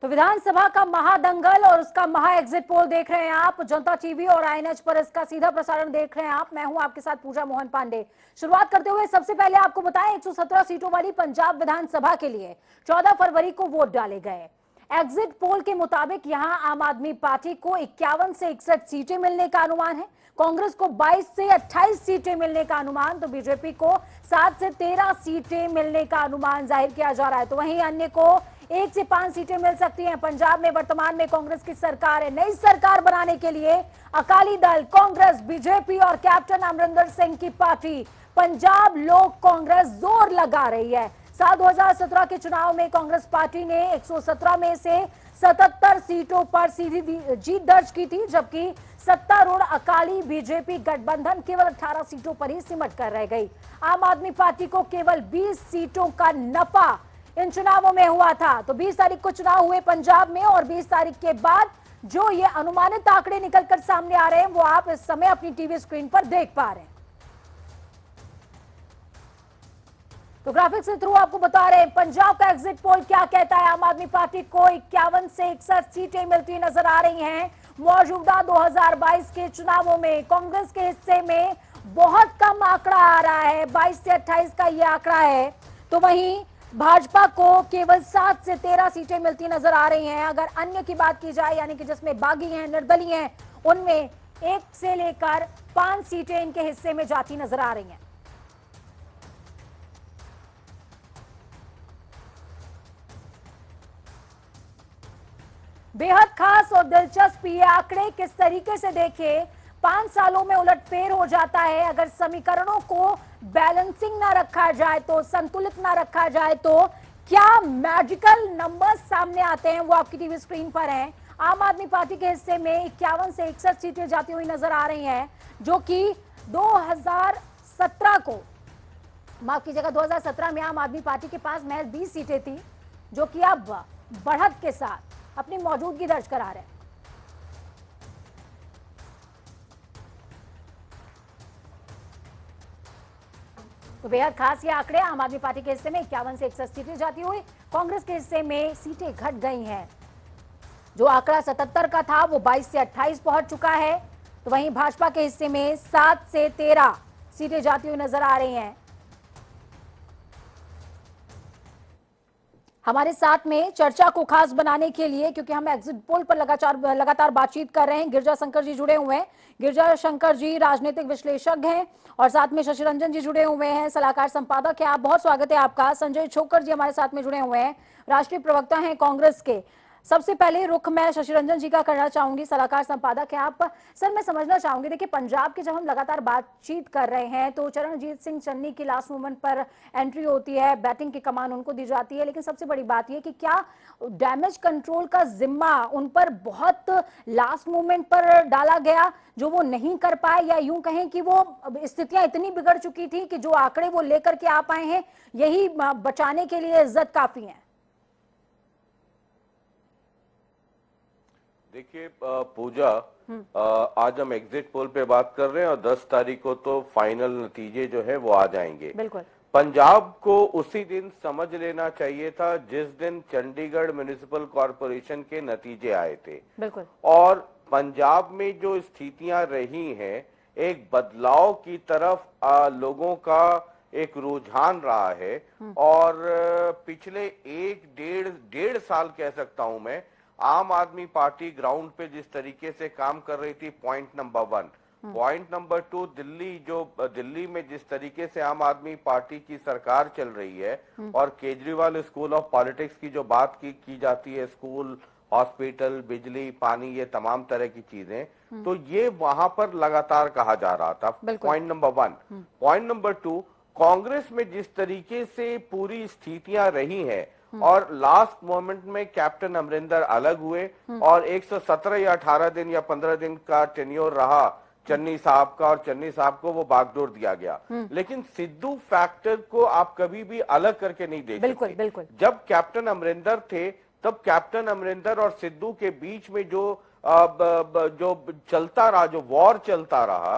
तो विधानसभा का महादंगल और उसका महा एग्जिट पोल देख रहे हैं आप जनता टीवी और आईएनएच पर इसका सीधा प्रसारण देख रहे हैं आप। मैं हूं आपके साथ पूजा मोहन पांडे। शुरुआत करते हुए सबसे पहले आपको बताएं 117 सीटों वाली पंजाब विधानसभा के लिए 14 फरवरी को वोट डाले गए। एग्जिट पोल के मुताबिक यहां आम आदमी पार्टी को 51 से 61 सीटें मिलने का अनुमान है, कांग्रेस को 22 से 28 सीटें मिलने का अनुमान, तो बीजेपी को 7 से 13 सीटें मिलने का अनुमान जाहिर किया जा रहा है। तो वहीं अन्य को 1 से 5 सीटें मिल सकती हैं। पंजाब में वर्तमान में कांग्रेस की सरकार है। नई सरकार बनाने के लिए अकाली दल, कांग्रेस, बीजेपी और कैप्टन अमरिंदर सिंह की पार्टी पंजाब लोक कांग्रेस जोर लगा रही है। साल 2017 के चुनाव में कांग्रेस पार्टी ने 117 में से 77 सीटों पर सीधी जीत दर्ज की थी, जबकि सत्तारूढ़ अकाली बीजेपी गठबंधन केवल 18 सीटों पर ही सिमट कर रह गई। आम आदमी पार्टी को केवल 20 सीटों का नफा इन चुनावों में हुआ था। तो 20 तारीख को चुनाव हुए पंजाब में और 20 तारीख के बाद जो ये अनुमानित आंकड़े निकलकर सामने आ रहे हैं वो आप इस समय अपनी टीवी स्क्रीन पर देख पा रहे हैं। तो ग्राफिक्स के थ्रू आपको बता रहे हैं पंजाब का एग्जिट पोल क्या कहता है। आम आदमी पार्टी को 51 से 61 सीटें मिलती नजर आ रही हैं। मौजूदा 2022 के चुनावों में कांग्रेस के हिस्से में बहुत कम आंकड़ा आ रहा है, 22 से 28 का ये आंकड़ा है। तो वहीं भाजपा को केवल 7 से 13 सीटें मिलती नजर आ रही हैं। अगर अन्य की बात की जाए, यानी कि जिसमें बागी हैं, निर्दलीय हैं, उनमें 1 से लेकर 5 सीटें इनके हिस्से में जाती नजर आ रही हैं। बेहद खास और दिलचस्प ये आंकड़े किस तरीके से देखें, 5 सालों में उलटफेर हो जाता है। अगर समीकरणों को बैलेंसिंग ना रखा जाए तो, संतुलित ना रखा जाए तो क्या मैजिकल नंबर्स सामने आते हैं वो आपकी टीवी स्क्रीन पर हैं। आम आदमी पार्टी के हिस्से में 51 से 61 सीटें जाती हुई नजर आ रही हैं, जो कि 2017 को, माफ कीजिएगा, 2017 में आम आदमी पार्टी के पास महज 20 सीटें थी, जो कि अब बढ़त के साथ अपनी मौजूदगी दर्ज करा रहे हैं। तो बेहद खास ये आंकड़े, आम आदमी पार्टी के हिस्से में 51 से 61 सीटें जाती हुई, कांग्रेस के हिस्से में सीटें घट गई हैं। जो आंकड़ा 77 का था वो 22 से 28 पहुंच चुका है। तो वहीं भाजपा के हिस्से में 7 से 13 सीटें जाती हुई नजर आ रही हैं। हमारे साथ में चर्चा को खास बनाने के लिए, क्योंकि हम एग्जिट पोल पर लगातार बातचीत कर रहे हैं, गिरिजा शंकर जी जुड़े हुए हैं। गिरिजा शंकर जी राजनीतिक विश्लेषक हैं और साथ में शशि रंजन जी जुड़े हुए हैं, सलाहकार संपादक हैं। आप, बहुत स्वागत है आपका। संजय छोकर जी हमारे साथ में जुड़े हुए हैं, राष्ट्रीय प्रवक्ता हैं कांग्रेस के। सबसे पहले रुख मैं शशि रंजन जी का करना चाहूंगी, सलाहकार संपादक है आप। सर, मैं समझना चाहूंगी, देखिए पंजाब की जब हम लगातार बातचीत कर रहे हैं तो चरणजीत सिंह चन्नी की लास्ट मोमेंट पर एंट्री होती है, बैटिंग की कमान उनको दी जाती है, लेकिन सबसे बड़ी बात यह कि क्या डैमेज कंट्रोल का जिम्मा उन पर बहुत लास्ट मोमेंट पर डाला गया, जो वो नहीं कर पाए, या यूं कहें कि वो स्थितियां इतनी बिगड़ चुकी थी कि जो आंकड़े वो लेकर के आ पाए हैं यही बचाने के लिए इज्जत काफी है। देखिए पूजा, आज हम एग्जिट पोल पे बात कर रहे हैं और 10 तारीख को तो फाइनल नतीजे जो है वो आ जाएंगे। बिल्कुल। पंजाब को उसी दिन समझ लेना चाहिए था जिस दिन चंडीगढ़ म्युनिसिपल कॉरपोरेशन के नतीजे आए थे। बिल्कुल। और पंजाब में जो स्थितियां रही हैं, एक बदलाव की तरफ लोगों का एक रुझान रहा है। और पिछले 1-1.5 साल कह सकता हूं मैं, आम आदमी पार्टी ग्राउंड पे जिस तरीके से काम कर रही थी, point number 1। Point number 2, Delhi में जिस तरीके से आम आदमी पार्टी की सरकार चल रही है और केजरीवाल स्कूल ऑफ पॉलिटिक्स की जो बात की जाती है, स्कूल, हॉस्पिटल, बिजली, पानी, ये तमाम तरह की चीजें, तो ये वहां पर लगातार कहा जा रहा था। Point number 1। Point number 2, Congress में जिस तरीके से पूरी स्थितियां रही हैं और लास्ट मोमेंट में कैप्टन अमरिंदर अलग हुए और 117 या 18 दिन या 15 दिन का टेन्योर रहा चन्नी साहब का, और चन्नी साहब को वो बागडोर दिया गया। लेकिन सिद्धू फैक्टर को आप कभी भी अलग करके नहीं देख सकते। बिल्कुल। जब कैप्टन अमरिंदर थे तब कैप्टन अमरिंदर और सिद्धू के बीच में जो चलता रहा, जो वॉर चलता रहा,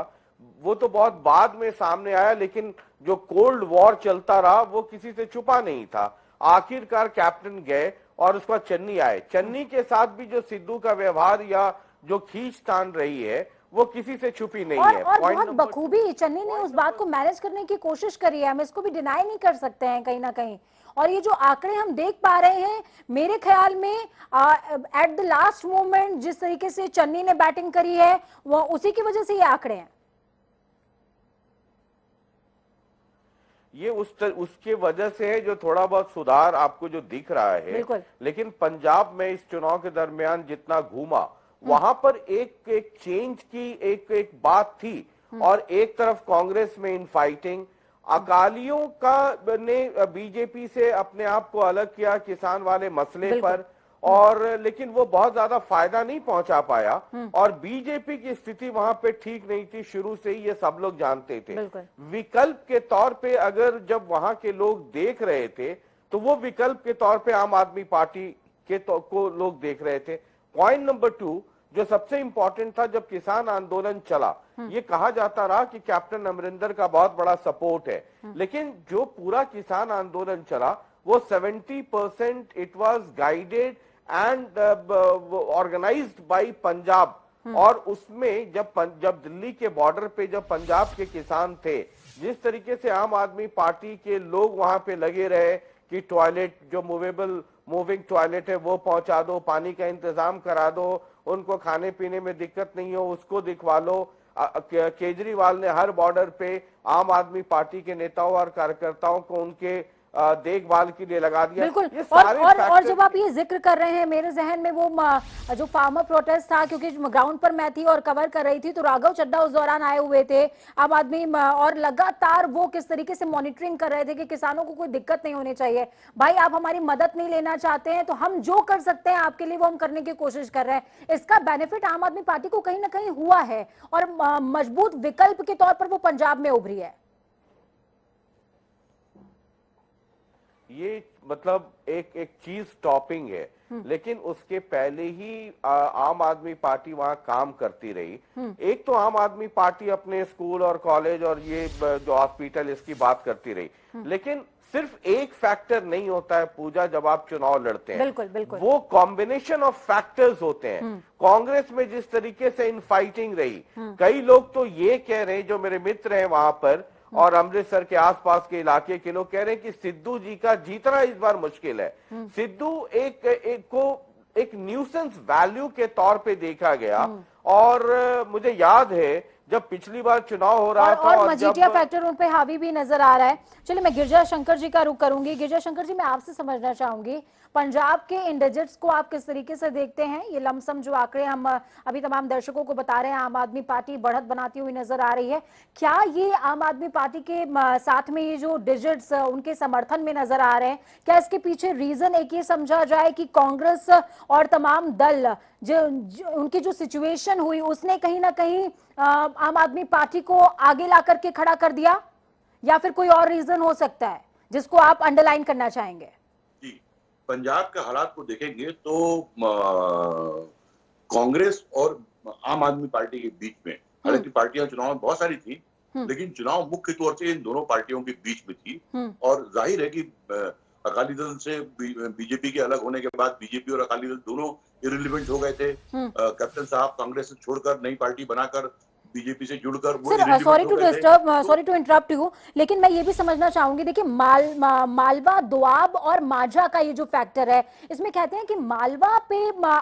वो तो बहुत बाद में सामने आया, लेकिन जो कोल्ड वॉर चलता रहा वो किसी से छुपा नहीं था। आखिरकार कैप्टन गए और उसके बाद चन्नी आए। चन्नी के साथ भी जो सिद्धू का व्यवहार या जो खींचतान रही है वो किसी से छुपी नहीं है। और बहुत बखूबी चन्नी ने उस बात को मैनेज करने की कोशिश करी है, हम इसको भी डिनाई नहीं कर सकते हैं कहीं ना कहीं। और ये जो आंकड़े हम देख पा रहे हैं, मेरे ख्याल में एट द लास्ट मोमेंट जिस तरीके से चन्नी ने बैटिंग करी है वो उसी की वजह से ये आंकड़े हैं। ये उसके वजह से है जो थोड़ा बहुत सुधार आपको जो दिख रहा है। लेकिन पंजाब में इस चुनाव के दरमियान जितना घूमा वहां पर एक चेंज की एक बात थी। और एक तरफ कांग्रेस में इनफाइटिंग, अकालियों का ने बीजेपी से अपने आप को अलग किया किसान वाले मसले पर, और लेकिन वो बहुत ज्यादा फायदा नहीं पहुंचा पाया। और बीजेपी की स्थिति वहां पे ठीक नहीं थी शुरू से ही, ये सब लोग जानते थे। विकल्प के तौर पे अगर जब वहां के लोग देख रहे थे तो वो विकल्प के तौर पे आम आदमी पार्टी को लोग देख रहे थे। पॉइंट नंबर 2 जो सबसे इंपॉर्टेंट था, जब किसान आंदोलन चला ये कहा जाता रहा कि कैप्टन अमरिंदर का बहुत बड़ा सपोर्ट है, लेकिन जो पूरा किसान आंदोलन चला वो 70% it was guided and organised by Punjab. और उसमें जब दिल्ली के बॉर्डर पे जब पंजाब के किसान थे, जिस तरीके से आम आदमी पार्टी के लोग वहां पे लगे रहे कि टॉयलेट जो मूविंग टॉयलेट है वो पहुंचा दो, पानी का इंतजाम करा दो, उनको खाने पीने में दिक्कत नहीं हो उसको दिखवा लो। केजरीवाल ने हर बॉर्डर पे आम आदमी पार्टी के नेताओं और कार्यकर्ताओं को उनके देखभाल के लिए लगा दिया। बिल्कुल। और जब आप ये जिक्र कर रहे हैं, मेरे जहन में वो जो फार्मर प्रोटेस्ट था, क्योंकि ग्राउंड पर मैं थी और कवर कर रही थी, तो राघव चड्ढा उस दौरान आए हुए थे आम आदमी, और लगातार वो किस तरीके से मॉनिटरिंग कर रहे थे कि किसानों को कोई दिक्कत नहीं होनी चाहिए। भाई आप हमारी मदद नहीं लेना चाहते हैं तो हम जो कर सकते हैं आपके लिए वो हम करने की कोशिश कर रहे हैं। इसका बेनिफिट आम आदमी पार्टी को कहीं ना कहीं हुआ है और मजबूत विकल्प के तौर पर वो पंजाब में उभरी है। ये मतलब एक चीज टॉपिंग है, लेकिन उसके पहले ही आम आदमी पार्टी वहां काम करती रही। एक तो आम आदमी पार्टी अपने स्कूल और कॉलेज और ये जो हॉस्पिटल इसकी बात करती रही, लेकिन सिर्फ एक फैक्टर नहीं होता है पूजा जब आप चुनाव लड़ते हैं। बिल्कुल। वो कॉम्बिनेशन ऑफ फैक्टर्स होते हैं। कांग्रेस में जिस तरीके से इन फाइटिंग रही, कई लोग तो ये कह रहे हैं, जो मेरे मित्र हैं वहां पर और अमृतसर के आसपास के इलाके के लोग कह रहे हैं कि सिद्धू जी का जीतना इस बार मुश्किल है। सिद्धू एक न्यूसेंस वैल्यू के तौर पे देखा गया। और मुझे याद है जब पिछली बार चुनाव हो रहा था और मजीठिया फैक्टर उन पे हावी भी नजर आ रहा है। चलिए मैं गिरिजा शंकर जी का रुख करूंगी। गिरिजा शंकर जी, मैं आपसे समझना चाहूंगी पंजाब के इन डिजिट्स को आप किस तरीके से देखते हैं? ये लमसम जो आंकड़े हम अभी तमाम दर्शकों को बता रहे हैं, आम आदमी पार्टी बढ़त बनाती हुई नजर आ रही है, क्या ये आम आदमी पार्टी के साथ में ये जो डिजिट्स उनके समर्थन में नजर आ रहे हैं, क्या इसके पीछे रीजन एक ये समझा जाए कि कांग्रेस और तमाम दल जो उनकी जो सिचुएशन हुई उसने कहीं ना कहीं आम आदमी पार्टी को आगे ला करके खड़ा कर दिया, या फिर कोई और रीजन हो सकता है जिसको आप अंडरलाइन करना चाहेंगे? जी, पंजाब के हालात को देखेंगे तो कांग्रेस और आम आदमी पार्टी के बीच में, हालांकि पार्टियां चुनाव में बहुत सारी थी, लेकिन चुनाव मुख्य तौर से इन दोनों पार्टियों के बीच में थी। और जाहिर है कि अकाली दल से बीजेपी के अलग होने के बाद बीजेपी और अकाली दल दोनों इरिलेवेंट हो गए थे। कैप्टन साहब कांग्रेस से छोड़कर नई पार्टी बनाकर बीजेपी से जुड़कर वो सॉरी टू इंटरप्ट यू, लेकिन मैं ये भी समझना चाहूंगी, देखिए मालवा, दोआब और माझा का ये जो फैक्टर है, इसमें कहते हैं कि मालवा पे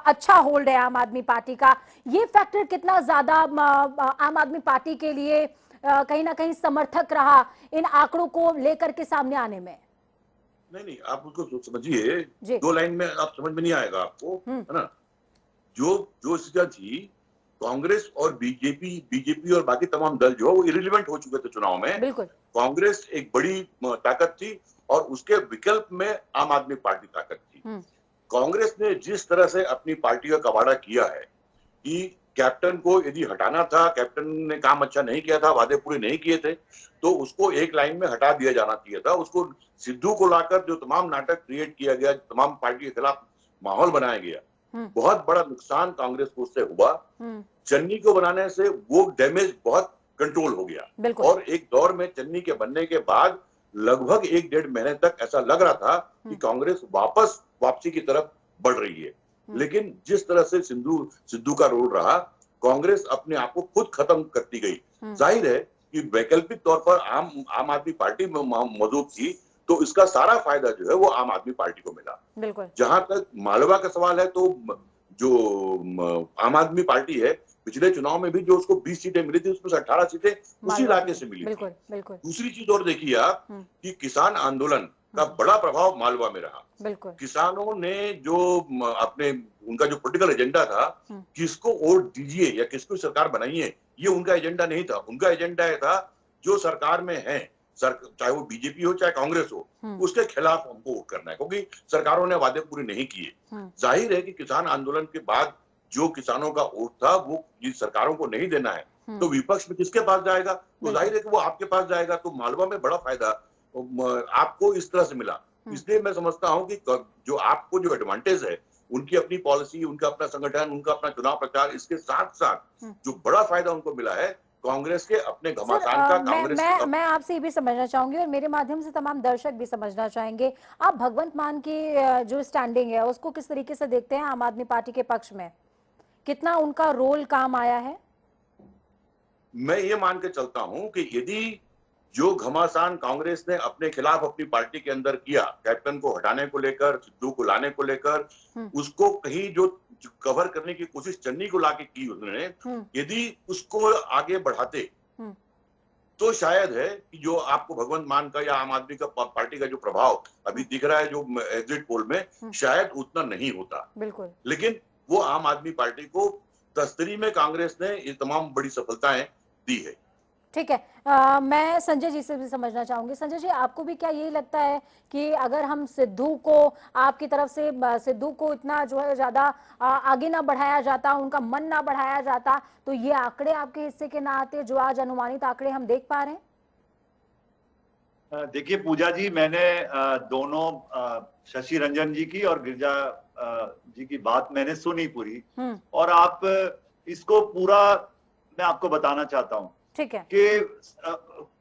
अच्छा होल्ड है आम आदमी पार्टी का। ये फैक्टर कितना ज्यादा आम आदमी पार्टी के लिए कहीं ना कहीं समर्थक रहा इन आंकड़ों को लेकर के सामने आने में? नहीं, आप उसको समझिए, 2 लाइन में आप समझ में नहीं आएगा आपको, है ना। जो स्थिति थी, कांग्रेस और बीजेपी और बाकी तमाम दल जो वो इरिलेवेंट हो चुके थे चुनाव में। कांग्रेस एक बड़ी ताकत थी और उसके विकल्प में आम आदमी पार्टी ताकत थी। कांग्रेस ने जिस तरह से अपनी पार्टी का कबाड़ा किया है कि कैप्टन को यदि हटाना था, कैप्टन ने काम अच्छा नहीं किया था, वादे पूरे नहीं किए थे, तो उसको एक लाइन में हटा दिया जाना चाहिए था। उसको सिद्धू को लाकर जो तमाम नाटक क्रिएट किया गया, तमाम पार्टी के खिलाफ माहौल बनाया गया, बहुत बड़ा नुकसान कांग्रेस को उससे हुआ। चन्नी को बनाने से वो डैमेज बहुत कंट्रोल हो गया। और एक दौर में चन्नी के बनने के बाद लगभग 1-1.5 महीने तक ऐसा लग रहा था कि कांग्रेस वापस वापसी की तरफ बढ़ रही है। लेकिन जिस तरह से सिद्धू का रोल रहा, कांग्रेस अपने आप को खुद खत्म करती गई। जाहिर है कि वैकल्पिक तौर पर आम आदमी पार्टी में मौजूद थी, तो इसका सारा फायदा जो है वो आम आदमी पार्टी को मिला। बिल्कुल। जहां तक मालवा का सवाल है, तो जो आम आदमी पार्टी है, पिछले चुनाव में भी जो उसको 20 सीटें मिली थी, उसमें से 18 सीटें उसी इलाके से मिली थी। दूसरी चीज और देखिए आप कि किसान आंदोलन का बड़ा प्रभाव मालवा में रहा। किसानों ने जो अपने उनका जो पॉलिटिकल एजेंडा था, किसको वोट दीजिए या किसको सरकार बनाइए, ये उनका एजेंडा नहीं था। उनका एजेंडा ये था जो सरकार में है, चाहे वो बीजेपी हो चाहे कांग्रेस हो, उसके खिलाफ हमको वोट करना है, क्योंकि सरकारों ने वादे पूरे नहीं किए। जाहिर है कि किसान आंदोलन के बाद जो किसानों का वोट था वो जिस सरकारों को नहीं देना है, तो विपक्ष में किसके पास जाएगा? तो जाहिर है कि वो आपके पास जाएगा। तो मालवा में बड़ा फायदा आपको इस तरह से मिला। इसलिए मैं समझता हूं कि जो आपको जो एडवांटेज है, उनकी अपनी पॉलिसी, उनका अपना संगठन, उनका अपना चुनाव प्रचार, इसके साथ साथ जो बड़ा फायदा उनको मिला है कांग्रेस के अपने घमासान का। कांग्रेस मैं आपसे ये भी समझना चाहूंगी और मेरे माध्यम से तमाम दर्शक भी समझना चाहेंगे, आप भगवंत मान की जो स्टैंडिंग है उसको किस तरीके से देखते हैं आम आदमी पार्टी के पक्ष में? कितना उनका रोल काम आया है? मैं ये मान के चलता हूं कि यदि जो घमासान कांग्रेस ने अपने खिलाफ अपनी पार्टी के अंदर किया, कैप्टन को हटाने को लेकर, सिद्धू को लाने को लेकर, उसको कहीं जो कवर करने की कोशिश चन्नी को लाके की उन्होंने, यदि उसको आगे बढ़ाते तो शायद है कि जो आपको भगवंत मान का या आम आदमी का पार्टी का जो प्रभाव अभी दिख रहा है जो एग्जिट पोल में, शायद उतना नहीं होता। बिल्कुल। लेकिन वो आम आदमी पार्टी को तस्तरी में कांग्रेस ने ये तमाम बड़ी सफलताएं दी है। ठीक है। मैं संजय जी से भी समझना चाहूंगी। संजय जी, आपको भी क्या यही लगता है कि अगर हम सिद्धू को आपकी तरफ से सिद्धू को इतना जो है ज्यादा आगे ना बढ़ाया जाता, उनका मन ना बढ़ाया जाता, तो ये आंकड़े आपके हिस्से के ना आते जो आज अनुमानित आंकड़े हम देख पा रहे हैं? देखिए पूजा जी, मैंने दोनों शशि रंजन जी की और गिरिजा जी की बात मैंने सुनी पूरी, और आप इसको पूरा मैं आपको बताना चाहता हूँ। ठीक है। कि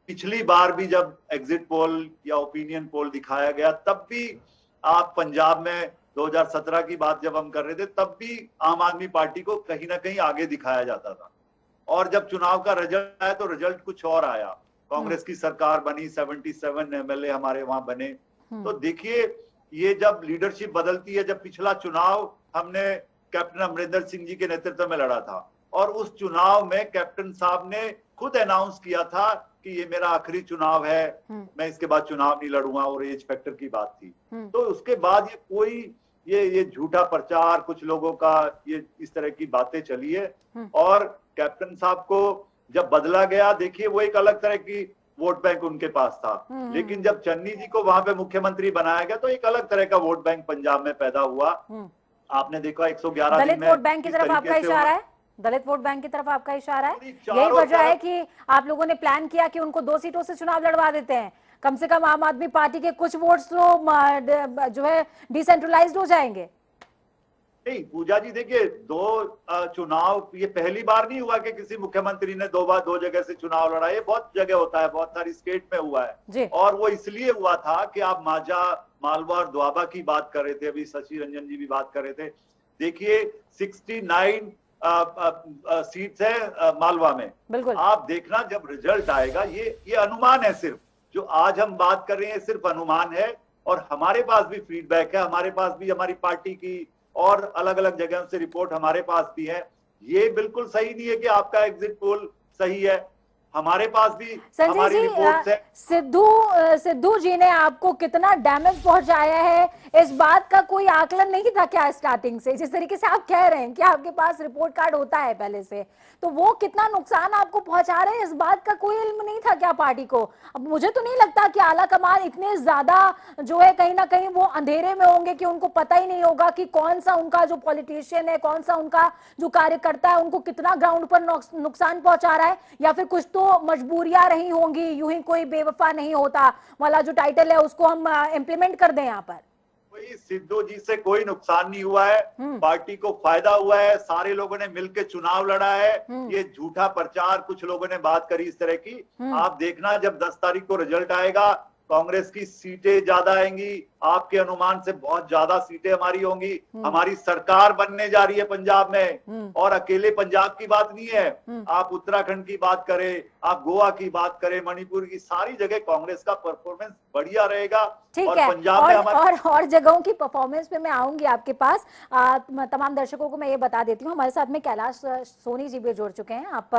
पिछली बार भी जब एग्जिट पोल या ओपिनियन पोल दिखाया गया, तब भी आप पंजाब में 2017 की बात जब हम कर रहे थे, तब भी आम आदमी पार्टी को कहीं ना कहीं आगे दिखाया जाता था। और जब चुनाव का रिजल्ट आया तो रिजल्ट कुछ और आया। कांग्रेस की सरकार बनी, 77 एमएलए हमारे वहां बने। तो देखिए, ये जब लीडरशिप बदलती है, जब पिछला चुनाव हमने कैप्टन अमरिंदर सिंह जी के नेतृत्व में लड़ा था, और उस चुनाव में कैप्टन साहब ने खुद अनाउंस किया था कि ये मेरा आखिरी चुनाव है, मैं इसके बाद चुनाव नहीं लड़ूंगा, और एज फैक्टर की बात थी। तो उसके बाद ये कोई ये झूठा प्रचार, कुछ लोगों का ये इस तरह की बातें चली है। और कैप्टन साहब को जब बदला गया, देखिए वो एक अलग तरह की वोट बैंक उनके पास था, लेकिन जब चन्नी जी को वहां पे मुख्यमंत्री बनाया गया तो एक अलग तरह का वोट बैंक पंजाब में पैदा हुआ। आपने देखा 111 दलित वोट बैंक की तरफ आपका इशारा है? दलित वोट बैंक की तरफ आपका इशारा है? यही वजह है कि आप लोगों ने प्लान किया कि उनको 2 सीटों से चुनाव लड़वा देते हैं, कम से कम आम आदमी पार्टी के कुछ वोट्स तो जो है डिसेंट्रलाइज्ड हो जाएंगे। नहीं पूजा जी, देखिए 2 चुनाव, ये पहली बार नहीं हुआ कि किसी मुख्यमंत्री ने 2 बार 2 जगह से चुनाव लड़ा। ये बहुत जगह होता है, बहुत सारी स्टेट में हुआ है। और वो इसलिए हुआ था कि आप माजा, मालवा और द्वाबा की बात कर रहे थे, अभी शशि रंजन जी भी बात कर रहे थे। देखिए 69 सीट्स है मालवा में। बिल्कुल। आप देखना जब रिजल्ट आएगा, ये अनुमान है, सिर्फ जो आज हम बात कर रहे हैं सिर्फ अनुमान है। और हमारे पास भी फीडबैक है, हमारे पास भी हमारी पार्टी की और अलग अलग जगहों से रिपोर्ट हमारे पास भी है। ये बिल्कुल सही नहीं है कि आपका एग्जिट पोल सही है, हमारे पास भी हमारी रिपोर्ट्स है। सिद्धू जी ने आपको कितना डैमेज पहुंचाया है, इस बात का कोई आकलन नहीं था क्या स्टार्टिंग से? जिस तरीके से आप कह रहे हैं कि आपके पास रिपोर्ट कार्ड होता है पहले से, तो वो कितना नुकसान आपको पहुंचा रहे हैं, इस बात का कोई इल्म नहीं था क्या पार्टी को? अब मुझे तो नहीं लगता कि आला कमान इतने ज्यादा जो है कहीं ना कहीं वो अंधेरे में होंगे कि उनको पता ही नहीं होगा कि कौन सा उनका जो पॉलिटिशियन है, कौन सा उनका जो कार्यकर्ता है, उनको कितना ग्राउंड पर नुकसान पहुंचा रहा है। या फिर कुछ तो मजबूरियां रही होंगी, यूं ही कोई बेवफा नहीं होता वाला जो टाइटल है उसको हम इम्प्लीमेंट कर दें यहाँ पर। सिद्धू जी से कोई नुकसान नहीं हुआ है, पार्टी को फायदा हुआ है, सारे लोगों ने मिलकर चुनाव लड़ा है। ये झूठा प्रचार कुछ लोगों ने बात करी इस तरह की, आप देखना जब 10 तारीख को रिजल्ट आएगा, कांग्रेस की सीटें ज्यादा आएंगी, आपके अनुमान से बहुत ज्यादा सीटें हमारी होंगी। हमारी सरकार बनने जा रही है पंजाब में, और अकेले पंजाब की बात नहीं है, आप उत्तराखंड की बात करें, आप गोवा की बात करें, मणिपुर की, सारी जगह कांग्रेस का परफॉर्मेंस बढ़िया रहेगा। ठीक है, पंजाब में और जगहों की परफॉर्मेंस पे मैं आऊंगी आपके पास। तमाम दर्शकों को मैं ये बता देती हूँ, हमारे साथ में कैलाश सोनी जी भी जुड़ चुके हैं। आप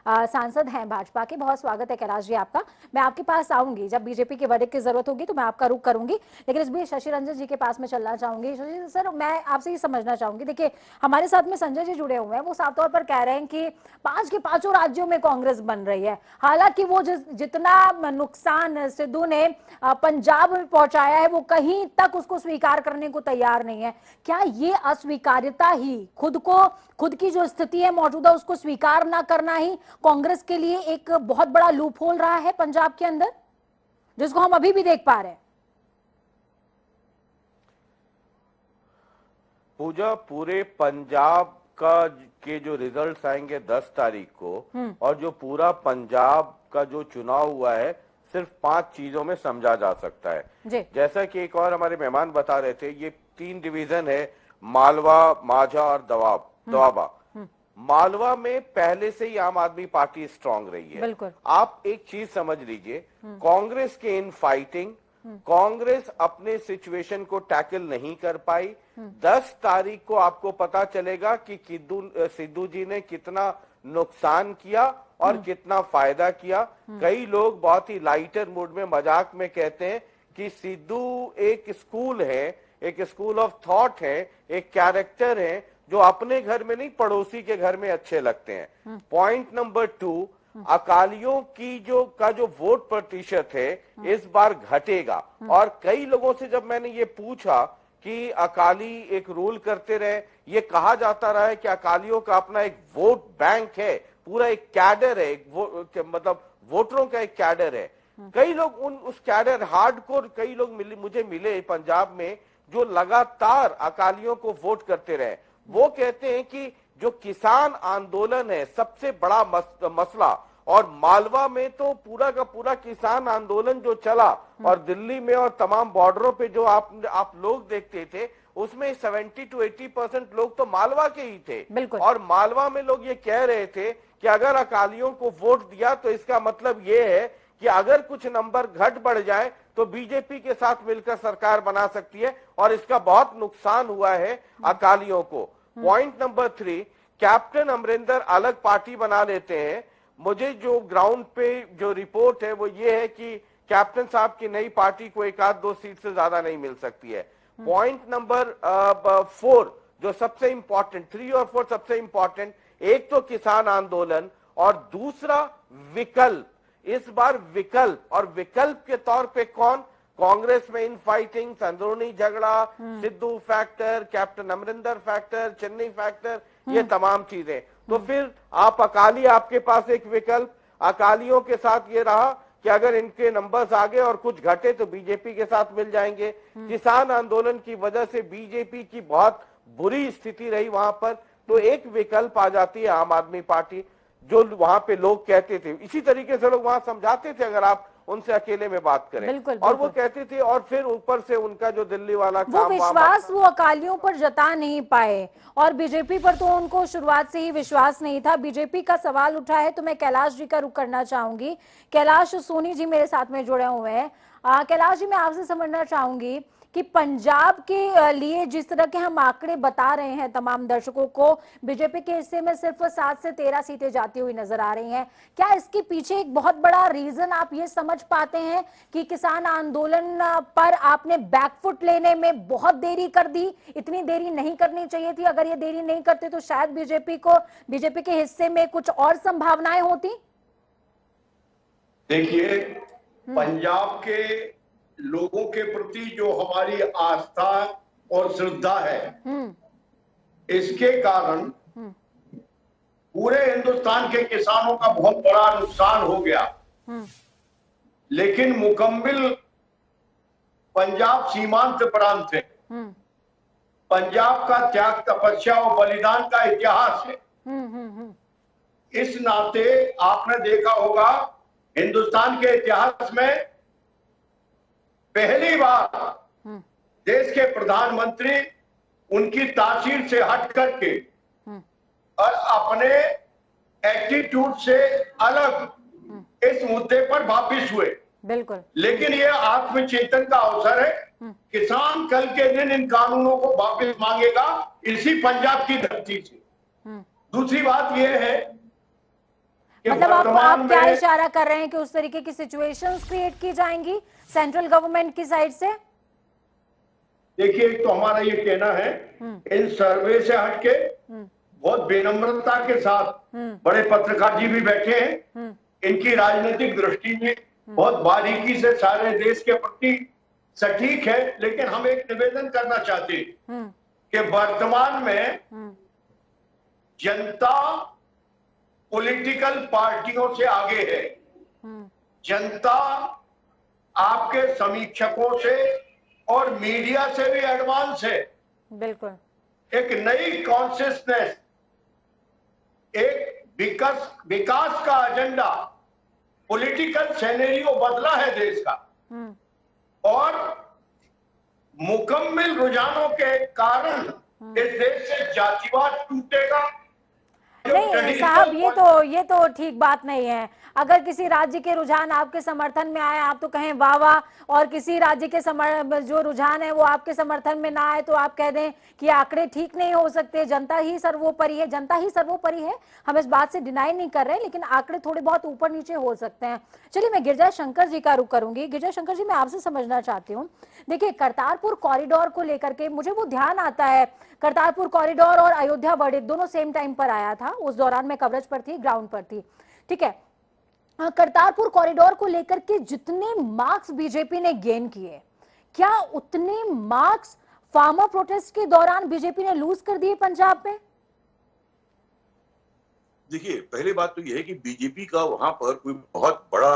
सांसद हैं भाजपा के, बहुत स्वागत है कैलाश जी आपका। मैं आपके पास आऊंगी, जब बीजेपी के वर्डिक्ट की जरूरत होगी तो मैं आपका रुख करूंगी, लेकिन इस बीच शशि रंजन जी के पास में चलना चाहूंगी। शशि सर, मैं आपसे ये समझना चाहूंगी, देखिए हमारे साथ में संजय जी जुड़े हुए हैं, वो साफ तौर पर कह रहे हैं कि 5 के 5 राज्यों में कांग्रेस बन रही है। हालांकि वो जितना नुकसान सिद्धू ने पंजाब में पहुंचाया है वो कहीं तक उसको स्वीकार करने को तैयार नहीं है। क्या ये अस्वीकार्यता ही खुद की जो स्थिति है मौजूदा उसको स्वीकार ना करना ही कांग्रेस के लिए एक बहुत बड़ा लूप होल रहा है पंजाब के अंदर, जिसको हम अभी भी देख पा रहे हैं? पूजा, पूरे पंजाब के जो रिजल्ट्स आएंगे 10 तारीख को, और जो पूरा पंजाब का जो चुनाव हुआ है सिर्फ 5 चीजों में समझा जा सकता है। जैसा कि एक और हमारे मेहमान बता रहे थे, ये 3 डिवीजन है, मालवा, माझा और दोआबा। मालवा में पहले से ही आम आदमी पार्टी स्ट्रांग रही है। आप एक चीज समझ लीजिए, कांग्रेस के इन फाइटिंग कांग्रेस अपने सिचुएशन को टैकल नहीं कर पाई। 10 तारीख को आपको पता चलेगा कि सिद्धू जी ने कितना नुकसान किया और कितना फायदा किया। कई लोग बहुत ही लाइटर मूड में मजाक में कहते हैं कि सिद्धू एक स्कूल है, एक स्कूल ऑफ थॉट है, एक कैरेक्टर है जो अपने घर में नहीं पड़ोसी के घर में अच्छे लगते हैं। पॉइंट नंबर 2, अकालियों की जो वोट प्रतिशत है इस बार घटेगा। और कई लोगों से जब मैंने ये पूछा कि अकाली एक रूल करते रहे, ये कहा जाता रहा है कि अकालियों का अपना एक वोट बैंक है, पूरा एक कैडर है, मतलब वोटरों का एक कैडर है। कई लोग उस कैडर हार्डकोर कई लोग मुझे मिले पंजाब में जो लगातार अकालियों को वोट करते रहे। वो कहते हैं कि जो किसान आंदोलन है सबसे बड़ा मसला, और मालवा में तो पूरा का पूरा किसान आंदोलन जो चला, और दिल्ली में और तमाम बॉर्डरों पे जो आप लोग देखते थे उसमें 70 to 80% लोग तो मालवा के ही थे। और मालवा में लोग ये कह रहे थे कि अगर अकालियों को वोट दिया तो इसका मतलब ये है कि अगर कुछ नंबर घट बढ़ जाए तो बीजेपी के साथ मिलकर सरकार बना सकती है, और इसका बहुत नुकसान हुआ है अकालियों को। पॉइंट नंबर 3, कैप्टन अमरिंदर अलग पार्टी बना लेते हैं। मुझे जो ग्राउंड पे जो रिपोर्ट है वो ये है कि कैप्टन साहब की नई पार्टी को 1-2 सीट से ज्यादा नहीं मिल सकती है। पॉइंट नंबर 4 जो सबसे इंपॉर्टेंट, 3 और 4 सबसे इंपॉर्टेंट, एक तो किसान आंदोलन और दूसरा विकल्प। इस बार विकल्प, और विकल्प के तौर पे कौन? कांग्रेस में इन फाइटिंग, अंदरूनी झगड़ा, Sidhu factor, captain Amarinder factor, Chennai factor, ये तमाम चीजें। तो फिर आप अकाली, आपके पास एक विकल्प, अकालियों के साथ ये रहा कि अगर इनके नंबर्स आगे और कुछ घटे तो बीजेपी के साथ मिल जाएंगे। किसान आंदोलन की वजह से बीजेपी की बहुत बुरी स्थिति रही वहां पर, तो एक विकल्प आ जाती है आम आदमी पार्टी, जो वहां पे लोग कहते थे। इसी तरीके से लोग वहां समझाते थे अगर आप उनसे अकेले में बात करें। और वो कहते थे, और फिर ऊपर से उनका जो दिल्ली वाला वो विश्वास वो अकालियों पर जता नहीं पाए, और बीजेपी पर तो उनको शुरुआत से ही विश्वास नहीं था। बीजेपी का सवाल उठा है तो मैं कैलाश जी का रुख करना चाहूंगी। कैलाश सोनी जी मेरे साथ में जुड़े हुए हैं। कैलाश जी, मैं आपसे समझना चाहूंगी कि पंजाब के लिए जिस तरह के हम आंकड़े बता रहे हैं तमाम दर्शकों को, बीजेपी के हिस्से में सिर्फ 7 से 13 सीटें जाती हुई नजर आ रही हैं। क्या इसके पीछे एक बहुत बड़ा रीजन आप ये समझ पाते हैं कि किसान आंदोलन पर आपने बैकफुट लेने में बहुत देरी कर दी? इतनी देरी नहीं करनी चाहिए थी, अगर ये देरी नहीं करते तो शायद बीजेपी के हिस्से में कुछ और संभावनाएं होती। देखिए, पंजाब के लोगों के प्रति जो हमारी आस्था और श्रद्धा है, इसके कारण पूरे हिंदुस्तान के किसानों का बहुत बड़ा नुकसान हो गया। लेकिन मुकम्मिल पंजाब सीमांत प्रांत है। पंजाब का त्याग, तपस्या और बलिदान का इतिहास है। इस नाते आपने देखा होगा हिंदुस्तान के इतिहास में पहली बार देश के प्रधानमंत्री उनकी तासीर से हट करके और अपने एटीट्यूड से अलग इस मुद्दे पर वापिस हुए। बिल्कुल। लेकिन ये आत्मचेतन का अवसर है। किसान कल के दिन इन कानूनों को वापस मांगेगा इसी पंजाब की धरती से। दूसरी बात यह है कि मतलब आप क्या इशारा कर रहे हैं कि उस तरीके की सिचुएशंस क्रिएट की जाएंगी सेंट्रल गवर्नमेंट की साइड से? देखिए, एक तो हमारा ये कहना है, इन सर्वे से हटके बहुत विनम्रता के साथ बड़े पत्रकार जी भी बैठे हैं, इनकी राजनीतिक दृष्टि में बहुत बारीकी से सारे देश के प्रति सटीक है। लेकिन हम एक निवेदन करना चाहते हैं कि वर्तमान में जनता पॉलिटिकल पार्टियों से आगे है। जनता आपके समीक्षकों से और मीडिया से भी एडवांस है। बिल्कुल। एक नई कॉन्शियसनेस, एक विकास का एजेंडा, पॉलिटिकल सिनेरियो बदला है देश का और मुकम्मल रुझानों के कारण इस देश से जातिवाद टूटेगा। नहीं साहब, ये तो ठीक बात नहीं है। अगर किसी राज्य के रुझान आपके समर्थन में आए आप तो कहें वाह वाह, और किसी राज्य के जो रुझान है वो आपके समर्थन में ना आए तो आप कह दें कि आंकड़े ठीक नहीं हो सकते, जनता ही सर्वोपरि है। जनता ही सर्वोपरि है, हम इस बात से डिनाई नहीं कर रहे, लेकिन आंकड़े थोड़े बहुत ऊपर नीचे हो सकते हैं। चलिए, मैं गिरिजा शंकर जी का रुख करूंगी। गिरिजा शंकर जी, मैं आपसे समझना चाहती हूँ, देखिए करतारपुर कॉरिडोर को लेकर के मुझे वो ध्यान आता है, करतारपुर कॉरिडोर और अयोध्या वर्डिक्ट दोनों सेम टाइम पर आया था। उस दौरान मैं कवरेज पर थी, ग्राउंड पर थी, ठीक है। करतारपुर कॉरिडोर को लेकर के जितने मार्क्स बीजेपी ने गेन किए, क्या उतने मार्क्स फार्मर प्रोटेस्ट के दौरान बीजेपी ने लूज कर दिए पंजाब में? देखिए, पहली बात तो यह है कि बीजेपी का वहां पर कोई बहुत बड़ा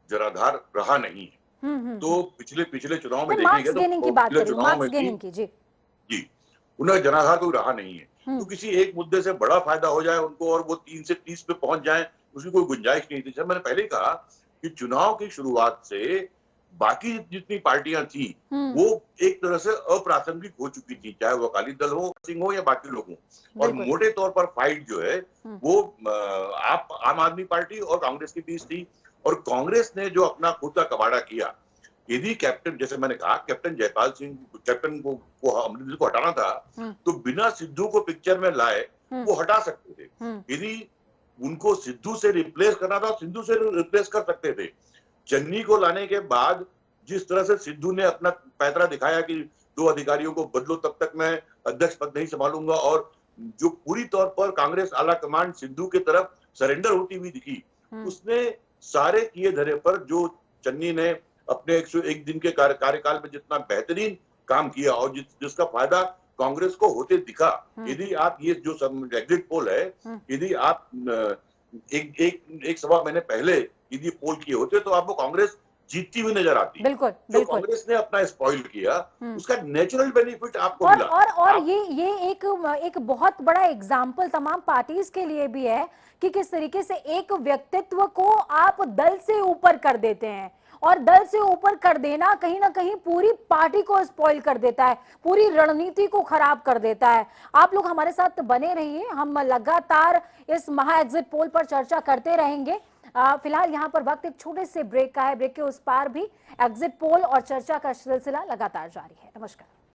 जनाधार रहा नहीं है। तो पिछले चुनाव में देखेंगे तो चुनाव में जी उन्हें जनाधार कोई रहा नहीं है। तो किसी एक मुद्दे से बड़ा फायदा हो जाए उनको और वो 3 से 30 पे पहुंच जाए, उसकी कोई गुंजाइश नहीं थी। मैंने पहले कहा कि चुनाव की शुरुआत से बाकी जितनी पार्टियां थी वो एक तरह से अप्रासंगिक हो चुकी थी, चाहे वो अकाली दल हो, सिंह हो या बाकी लोग हों। और मोटे तौर पर फाइट जो है वो आम आदमी पार्टी और कांग्रेस के बीच थी। और कांग्रेस ने जो अपना खुद का कबाड़ा किया, यदि कैप्टन, जैसे मैंने कहा, कैप्टन जयपाल सिंह, कैप्टन को अमरिंदर को हटाना था तो बिना सिद्धू को पिक्चर में लाए वो हटा सकते थे। यदि उनको सिद्धू से रिप्लेस करना था, सिद्धू से रिप्लेस कर सकते थे। चन्नी को लाने के बाद जिस तरह से सिद्धू ने अपना पैतरा दिखाया कि 2 अधिकारियों को बदलो तब तक मैं अध्यक्ष पद नहीं संभालूंगा, और जो पूरी तौर पर कांग्रेस आला कमांड सिद्धू की तरफ सरेंडर होती हुई दिखी, उसने सारे किए धरे पर जो चन्नी ने अपने 101 दिन के कार्यकाल में जितना बेहतरीन काम किया और जिसका फायदा कांग्रेस को होते दिखा, यदि आप ये जो एग्जिट पोल है, यदि आप एक सवा महीने पहले यदि पोल किए होते तो आपको कांग्रेस जीतती हुई नजर आती। बिल्कुल, जो कांग्रेस ने अपना स्पॉइल किया उसका नेचुरल बेनिफिट आपको मिला। और ये एक बहुत बड़ा एग्जाम्पल तमाम पार्टीज के लिए भी है कि किस तरीके से एक व्यक्तित्व को आप दल से ऊपर कर देते हैं, और दल से ऊपर कर देना कहीं ना कहीं पूरी पार्टी को स्पॉइल कर देता है, पूरी रणनीति को खराब कर देता है। आप लोग हमारे साथ बने रहिए, हम लगातार इस महा एग्जिट पोल पर चर्चा करते रहेंगे। फिलहाल यहाँ पर वक्त एक छोटे से ब्रेक का है, ब्रेक के उस पार भी एग्जिट पोल और चर्चा का सिलसिला लगातार जारी है। नमस्कार।